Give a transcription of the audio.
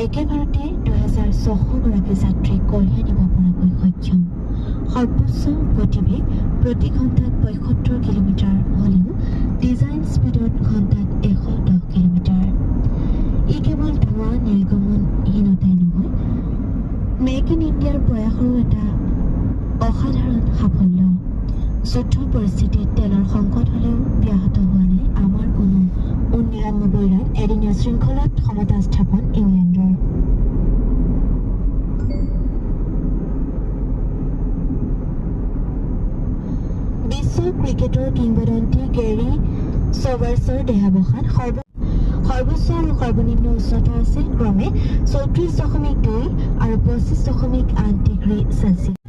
একেবাৰতে 2600গৰাকী যাত্ৰীক কঢ়িয়াই নিব পৰাকৈ সক্ষম। সৰ্বোচ্চ গতিবেগ প্ৰতি ঘণ্টাত ৭৫ কিলোমিটাৰ হ'লেও ডিজাইন স্পীডত ঘণ্টাত 110 কিলোমিটাৰ। ই কেৱল ধোঁৱা নিৰ্গমনহীনতাই নহয়, মেক ইন ইণ্ডিয়াৰ প্ৰয়াসৰো এটা অসাধাৰণ সাফল্য। যুদ্ধ পৰিস্থিতিত তেলৰ সংকট হ'লেও ব্যাহত হোৱা নাই আমাৰ কোনো ৯৯ ৰান এদিনীয়া শৃংখলাত সমতা স্থাপন ইংলেণ্ডৰ। বিশ্ব ক্ৰিকেটৰ কিংবদন্তি গেৰী ছবাৰ্ছৰ দেহাৱসান। সৰ্বোচ্চ আৰু সৰ্বনিম্ন উচ্চতা আছে ক্ৰমে ৩৪.২ আৰু ২৫.৮ ডিগ্ৰী চেলছিয়াছ।